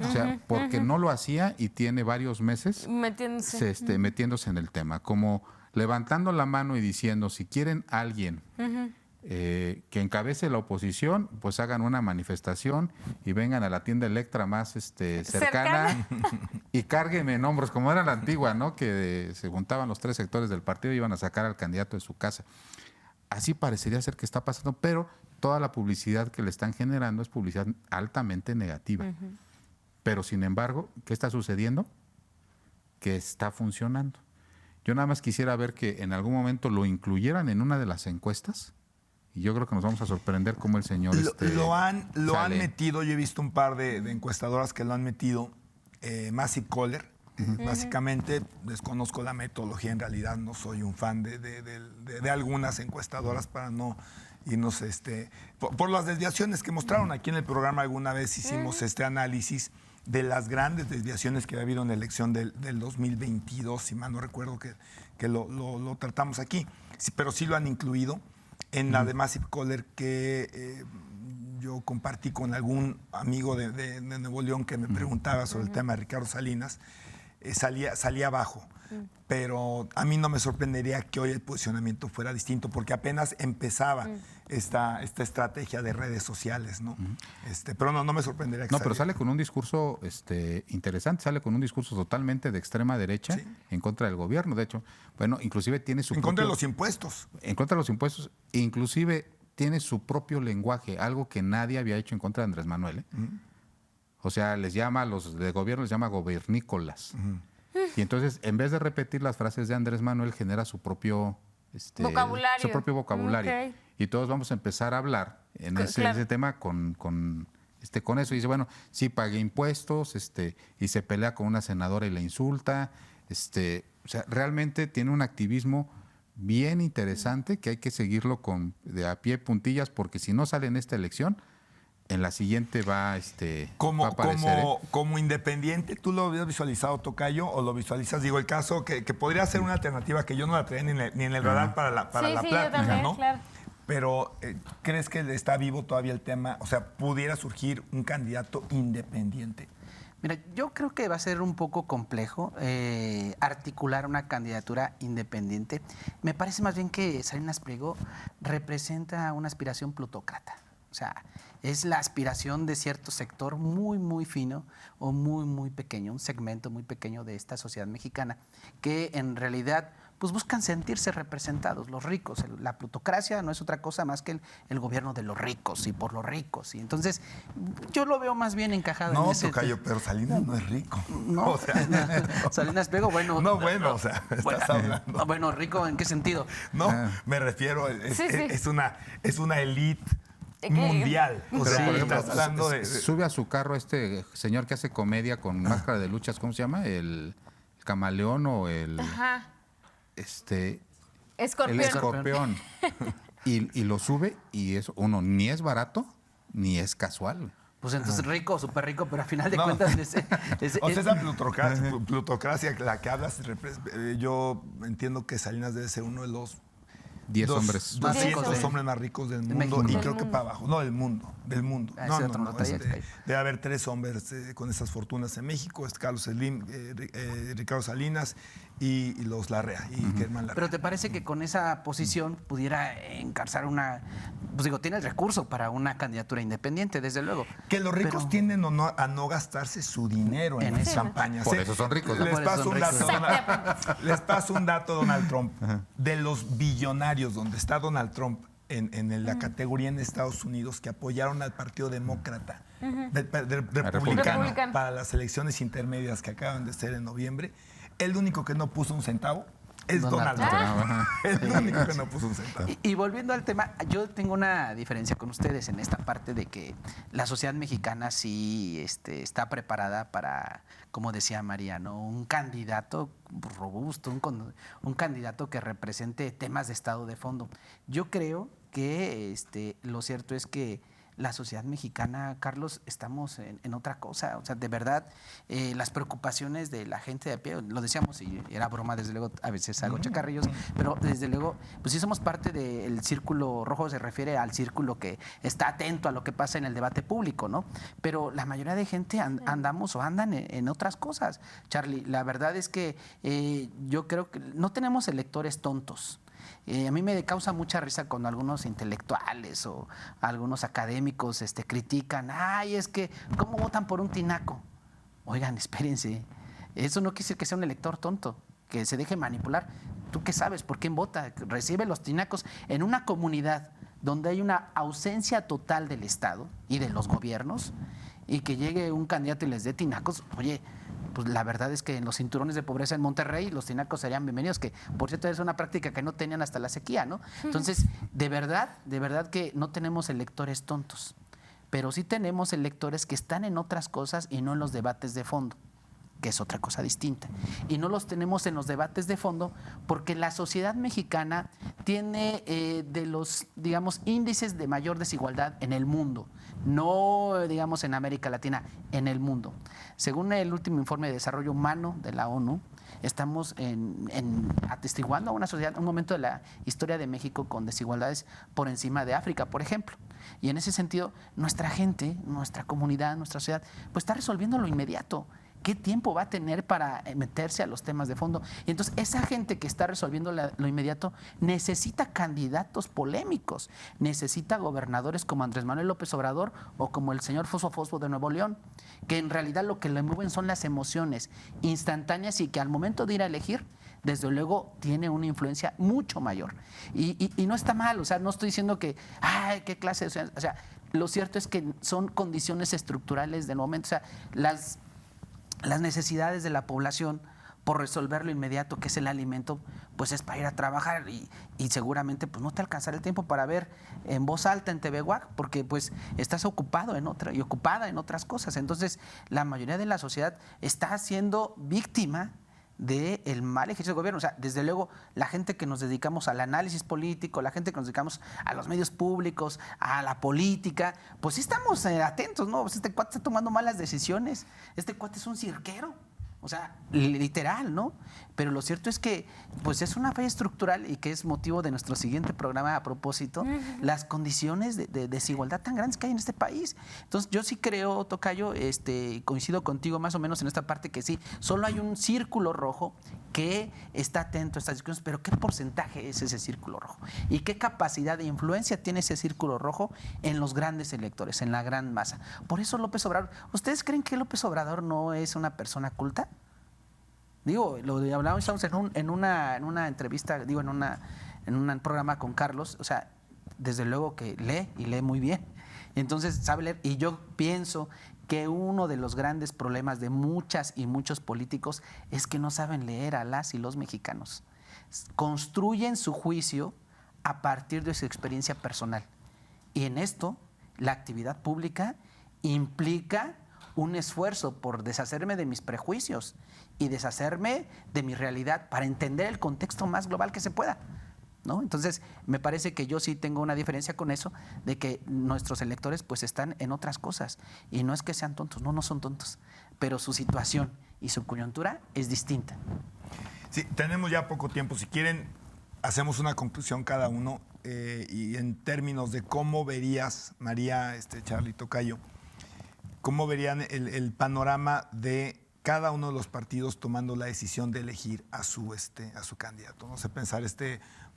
O sea, porque no lo hacía y tiene varios meses metiéndose en el tema. Como levantando la mano y diciendo, si quieren alguien... que encabece la oposición, pues hagan una manifestación y vengan a la tienda Electra más cercana y cárguenme en hombros, como era la antigua, ¿no? Que se juntaban los tres sectores del partido y iban a sacar al candidato de su casa. Así parecería ser que está pasando, pero toda la publicidad que le están generando es publicidad altamente negativa. Pero sin embargo, ¿qué está sucediendo? Que está funcionando. Yo nada más quisiera ver que en algún momento lo incluyeran en una de las encuestas Y yo creo que nos vamos a sorprender cómo el señor... Lo han sale. metido, yo he visto un par de encuestadoras que lo han metido, Massive Caller. Básicamente, desconozco la metodología, en realidad no soy un fan de algunas encuestadoras para no irnos por las desviaciones que mostraron aquí en el programa. Alguna vez hicimos este análisis de las grandes desviaciones que ha habido en la elección del 2022, si mal no recuerdo que lo tratamos aquí, sí, pero sí lo han incluido en la de Massive Caller que yo compartí con algún amigo de Nuevo León que me preguntaba sobre el tema de Ricardo Salinas. Salía abajo, pero a mí no me sorprendería que hoy el posicionamiento fuera distinto porque apenas empezaba esta estrategia de redes sociales, ¿no? Pero no me sorprendería que No, pero saliera. sale con un discurso interesante, sale con un discurso totalmente de extrema derecha, Sí. en contra del gobierno. De hecho, bueno, inclusive tiene su En contra de propio- los impuestos. En contra de los impuestos, inclusive tiene su propio lenguaje, algo que nadie había hecho en contra de Andrés Manuel. O sea, les llama, a los de gobierno les llama gobernícolas. Y entonces, en vez de repetir las frases de Andrés Manuel, genera su propio Vocabulario. Su propio vocabulario. Ok. Y todos vamos a empezar a hablar en ese Claro. tema con eso. Y dice, bueno, sí pagué impuestos, y se pelea con una senadora y la insulta. O sea, realmente tiene un activismo bien interesante que hay que seguirlo de a pie puntillas, porque si no sale en esta elección, en la siguiente va a aparecer. Como independiente, ¿tú lo habías visualizado, Tocayo, o lo visualizas? Digo, el caso que podría ser una alternativa que yo no la traía ni en el radar para la Sí, yo plática, también, ¿no? claro. Pero, ¿crees que está vivo todavía el tema? O sea, ¿pudiera surgir un candidato independiente? Mira, yo creo que va a ser un poco complejo articular una candidatura independiente. Me parece más bien que Salinas Pliego representa una aspiración plutócrata. O sea, es la aspiración de cierto sector muy, muy fino o muy, muy pequeño, un segmento muy pequeño de esta sociedad mexicana, que en realidad pues buscan sentirse representados, los ricos. La plutocracia no es otra cosa más que el gobierno de los ricos y por los ricos. Y entonces yo lo veo más bien encajado en No, ese... Tocayo, pero Salinas no es rico. No, O sea, Salinas Pliego, bueno... No, bueno, o sea, bueno, estás hablando. bueno, rico, ¿en qué sentido? No, me refiero, Sí. es una élite Que- mundial. O Pero, sea, por ejemplo, estás hablando de... sube a su carro este señor que hace comedia con máscara de luchas, ¿cómo se llama? El camaleón o el... Ajá. El Escorpión. escorpión. y lo sube y eso, uno, ni es barato ni es casual. Pues entonces rico, súper rico, pero al final de No. cuentas... O sea, esa plutocracia la que hablas, yo entiendo que Salinas debe ser uno de los 10 hombres. más 200 ricos de- hombres más ricos del de mundo, México. y creo que para abajo, no del mundo. Ah, ese otro no traía, Tocayo. Debe haber 3 hombres con esas fortunas en México, es Carlos Slim, Ricardo Salinas y los Larrea y Germán Larrea. Pero ¿te parece que con esa posición pudiera encarzar una... Pues digo, tiene el recurso para una candidatura independiente, desde luego. Que los ricos Pero- tienden a no gastarse su dinero en En las eso. campañas. Por eso son ricos, ¿no? Les Por eso paso son un dato, ricos. les paso un dato, Donald Trump. De los billonarios donde está Donald Trump en la categoría en Estados Unidos que apoyaron al Partido Demócrata, republicano, Republicano. para las elecciones intermedias que acaban de ser en noviembre, el único que no puso un centavo es Donald Donald Trump. Trump. El único que no puso un centavo. Y volviendo al tema, yo tengo una diferencia con ustedes en esta parte de que la sociedad mexicana sí está preparada para, como decía Mariano, un candidato robusto, un candidato que represente temas de estado de fondo. Yo creo que lo cierto es que la sociedad mexicana, Carlos, estamos en otra cosa. O sea, de verdad, las preocupaciones de la gente de a pie, lo decíamos y era broma, desde luego, a veces hago chacarrillos, pero desde luego, pues sí somos parte del círculo rojo, se refiere al círculo que está atento a lo que pasa en el debate público, ¿no? Pero la mayoría de gente andamos o andan en otras cosas. Charlie, la verdad es que yo creo que no tenemos electores tontos. A mí me causa mucha risa cuando algunos intelectuales o algunos académicos critican, ay, es que, ¿cómo votan por un tinaco? Oigan, espérense, eso no quiere decir que sea un elector tonto, que se deje manipular. ¿Tú qué sabes por quién vota? Recibe los tinacos en una comunidad donde hay una ausencia total del Estado y de los gobiernos, y que llegue un candidato y les dé tinacos, oye, pues la verdad es que en los cinturones de pobreza en Monterrey los tinacos serían bienvenidos, que por cierto es una práctica que no tenían hasta la sequía, ¿no? Entonces, de verdad que no tenemos electores tontos, pero sí tenemos electores que están en otras cosas y no en los debates de fondo, que es otra cosa distinta. Y no los tenemos en los debates de fondo porque la sociedad mexicana tiene de los, digamos, índices de mayor desigualdad en el mundo, no, digamos, en América Latina, en el mundo. Según el último informe de desarrollo humano de la ONU, estamos atestiguando una sociedad, un momento de la historia de México con desigualdades por encima de África, por ejemplo. Y en ese sentido, nuestra gente, nuestra comunidad, nuestra sociedad, pues está resolviendo lo inmediato. ¿Qué tiempo va a tener para meterse a los temas de fondo? Y entonces esa gente que está resolviendo lo inmediato necesita candidatos polémicos, necesita gobernadores como Andrés Manuel López Obrador o como el señor Fosfo de Nuevo León, que en realidad lo que le mueven son las emociones instantáneas y que al momento de ir a elegir, desde luego tiene una influencia mucho mayor. Y no está mal, o sea, no estoy diciendo que, ay, qué clase de... O sea, lo cierto es que son condiciones estructurales del momento, o sea, las necesidades de la población por resolver lo inmediato que es el alimento, pues es para ir a trabajar y seguramente pues no te alcanzará el tiempo para ver en voz alta en TV WAC porque pues estás ocupado en otra y ocupada en otras cosas. Entonces la mayoría de la sociedad está siendo víctima del mal ejercicio del gobierno. O sea, desde luego, la gente que nos dedicamos al análisis político, la gente que nos dedicamos a los medios públicos, a la política, pues sí estamos atentos, ¿no? Pues este cuate está tomando malas decisiones, este cuate es un cirquero. O sea, literal, ¿no? Pero lo cierto es que pues es una falla estructural y que es motivo de nuestro siguiente programa a propósito, las condiciones de desigualdad tan grandes que hay en este país. Entonces, yo sí creo, Tocayo, coincido contigo más o menos en esta parte que sí, solo hay un círculo rojo que está atento a estas discusiones, pero ¿qué porcentaje es ese círculo rojo? ¿Y qué capacidad de influencia tiene ese círculo rojo en los grandes electores, en la gran masa? Por eso López Obrador, ¿ustedes creen que López Obrador no es una persona culta? Digo, lo hablábamos en una entrevista, digo, en un programa con Carlos, o sea, desde luego que lee y lee muy bien. Entonces, sabe leer, y yo pienso que uno de los grandes problemas de muchas y muchos políticos es que no saben leer a las y los mexicanos. Construyen su juicio a partir de su experiencia personal. Y en esto, la actividad pública implica un esfuerzo por deshacerme de mis prejuicios y deshacerme de mi realidad para entender el contexto más global que se pueda, ¿no? Entonces, me parece que yo sí tengo una diferencia con eso, de que nuestros electores pues están en otras cosas. Y no es que sean tontos, no son tontos, pero su situación y su coyuntura es distinta. Sí, tenemos ya poco tiempo. Si quieren, hacemos una conclusión cada uno y en términos de cómo verías, María, Charly, Tocayo, cómo verían el panorama de cada uno de los partidos tomando la decisión de elegir a su candidato. No sé, pensar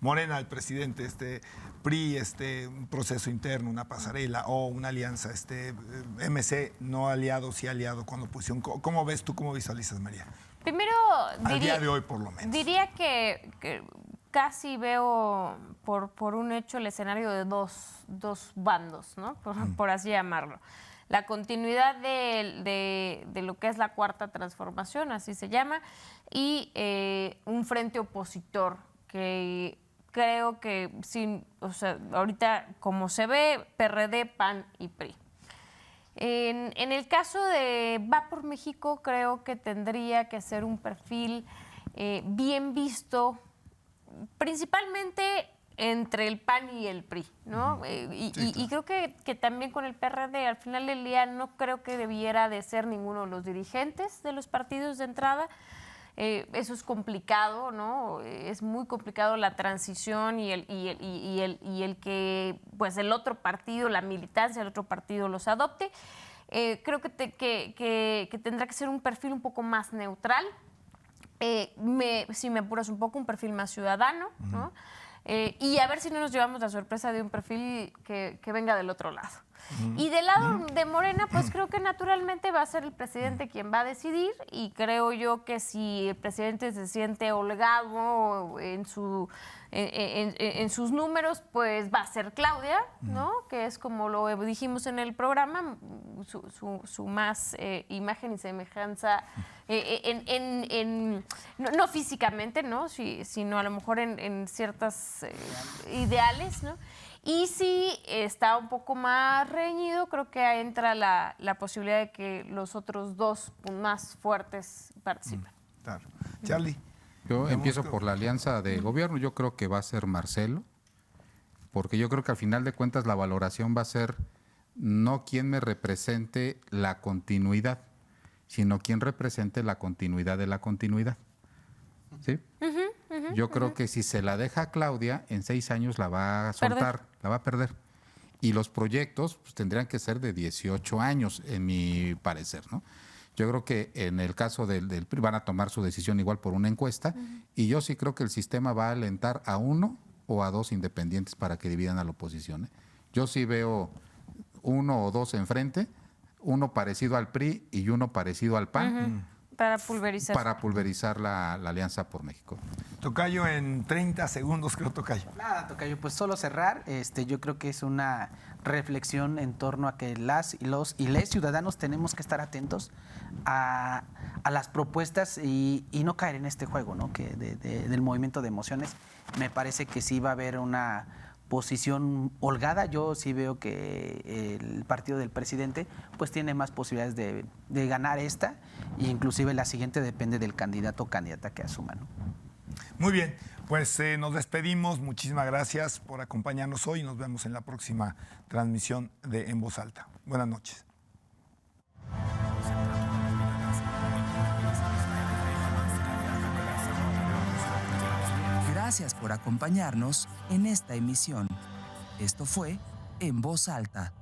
Morena, el presidente, PRI, un proceso interno, una pasarela o una alianza, MC, no aliado, sí aliado con la oposición. ¿Cómo ves tú, cómo visualizas, María? Primero, al día de hoy, por lo menos. Diría que casi veo por un hecho el escenario de dos bandos, ¿no? Por así llamarlo. La continuidad de lo que es la Cuarta Transformación, así se llama, y un frente opositor que creo que, ahorita como se ve, PRD, PAN y PRI. En el caso de Va por México, creo que tendría que ser un perfil bien visto, principalmente entre el PAN y el PRI, ¿no? Y creo que también con el PRD, al final del día, no creo que debiera de ser ninguno de los dirigentes de los partidos de entrada. Eso es complicado, ¿no? Es muy complicado la transición y el que pues el otro partido, la militancia del otro partido los adopte. Creo que tendrá que ser un perfil un poco más neutral. Si me apuras un poco, un perfil más ciudadano, ¿no? Y a ver si no nos llevamos la sorpresa de un perfil que venga del otro lado. Y del lado de Morena, pues creo que naturalmente va a ser el presidente quien va a decidir, y creo yo que si el presidente se siente holgado en su en sus números, pues va a ser Claudia, ¿no? Que es como lo dijimos en el programa, su más imagen y semejanza, no físicamente, ¿no? Sino a lo mejor en ciertas ideales, ¿no? Y si está un poco más reñido, creo que entra la posibilidad de que los otros dos más fuertes participen. Claro. Charlie. Yo empiezo por la alianza de gobierno. Yo creo que va a ser Marcelo, porque yo creo que al final de cuentas la valoración va a ser no quién me represente la continuidad, sino quién represente la continuidad de la continuidad. ¿Sí? Yo creo que si se la deja a Claudia, en 6 años la va a soltar, la va a perder. Y los proyectos pues, tendrían que ser de 18 años, en mi parecer, ¿no? Yo creo que en el caso del PRI van a tomar su decisión igual por una encuesta, y yo sí creo que el sistema va a alentar a 1 o a 2 independientes para que dividan a la oposición, ¿eh? Yo sí veo 1 o 2 enfrente, uno parecido al PRI y uno parecido al PAN. Para pulverizar. Para pulverizar la Alianza por México. Tocayo, en 30 segundos, creo, Tocayo. Nada, Tocayo, pues solo cerrar. Yo creo que es una reflexión en torno a que las y los ciudadanos tenemos que estar atentos a las propuestas y no caer en este juego, ¿no? Que del movimiento de emociones. Me parece que sí va a haber una posición holgada. Yo sí veo que el partido del presidente pues tiene más posibilidades de ganar esta, e inclusive la siguiente depende del candidato o candidata que asuma, ¿no? Muy bien, pues nos despedimos. Muchísimas gracias por acompañarnos hoy y nos vemos en la próxima transmisión de En Voz Alta. Buenas noches. Gracias por acompañarnos en esta emisión. Esto fue En Voz Alta